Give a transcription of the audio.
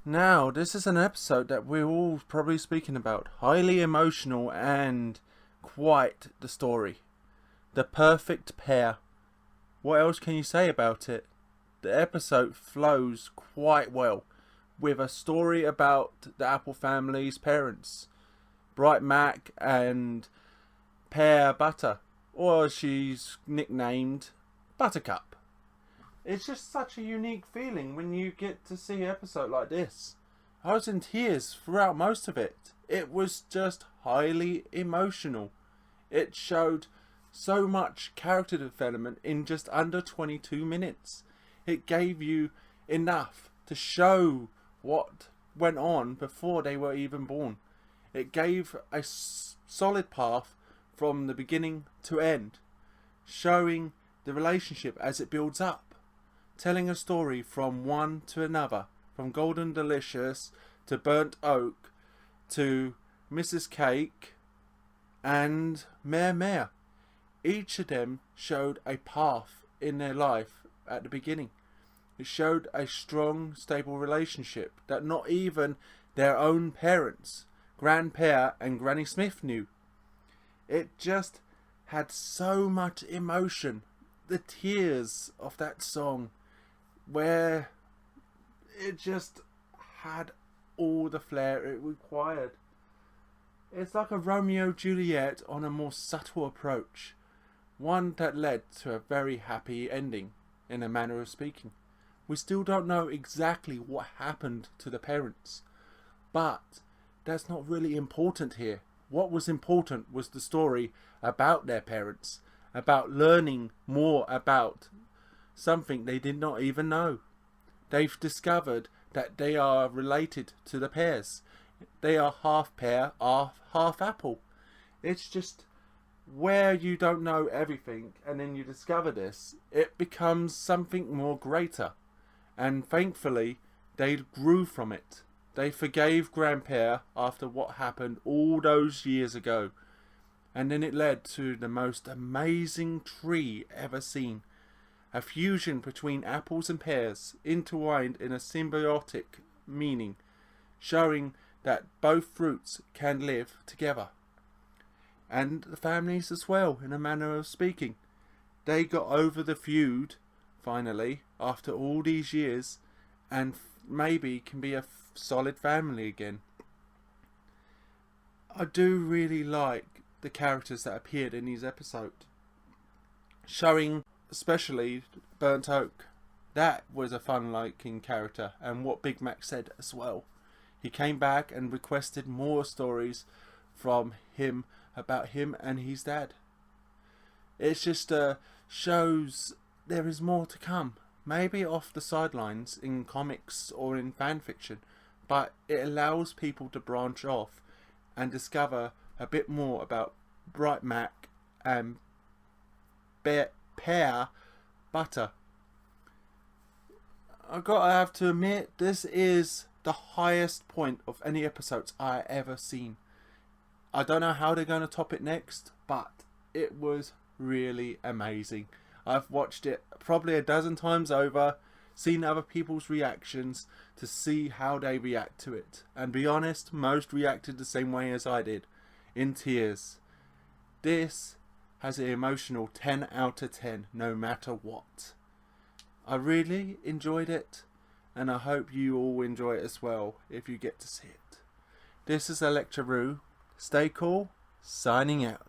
Now, this is an episode that we're all probably speaking about. Highly emotional and quite the story. The Perfect Pear. What else can you say about it? The episode flows quite well with a story about the Apple family's parents, Bright Mac and Pear Butter, or she's nicknamed Buttercup. It's just such a unique feeling when you get to see an episode like this. I was in tears throughout most of it. It was just highly emotional. It showed so much character development in just under 22 minutes. It gave you enough to show what went on before they were even born. It gave a solid path from the beginning to end, showing the relationship as it builds up. Telling a story from one to another, from Golden Delicious to Burnt Oak to Mrs. Cake and Mare. Each of them showed a path in their life at the beginning. It showed a strong, stable relationship that not even their own parents, Grandpa and Granny Smith, knew. It just had so much emotion. The tears of that song, where it just had all the flair it required. It's like a Romeo Juliet on a more subtle approach, one that led to a very happy ending, in a manner of speaking. We still don't know exactly what happened to the parents, but that's not really important here. What was important was the story about their parents, about learning more about something they did not even know. They've discovered that they are related to the pears. They are half pear, half apple. It's just where you don't know everything and then you discover this, it becomes something more greater. And thankfully, they grew from it. They forgave Grandpa after what happened all those years ago. And then it led to the most amazing tree ever seen. A fusion between apples and pears, intertwined in a symbiotic meaning, showing that both fruits can live together. And the families as well, in a manner of speaking. They got over the feud, finally, after all these years, and maybe can be a solid family again. I do really like the characters that appeared in these episodes, showing especially Burnt Oak. That was a fun-liking character, and what Big Mac said as well. He came back and requested more stories from him about him and his dad. It just shows there is more to come. Maybe off the sidelines in comics or in fan fiction, but it allows people to branch off and discover a bit more about Bright Mac and Pear Butter. I gotta have to admit, this is the highest point of any episodes I ever seen. I don't know how they're going to top it next, but it was really amazing. I've watched it probably a dozen times over, seen other people's reactions to see how they react to it. And be honest, most reacted the same way as I did, in tears. This has an emotional 10 out of 10, no matter what. I really enjoyed it, and I hope you all enjoy it as well if you get to see it. This is Electuroo. Stay cool, signing out.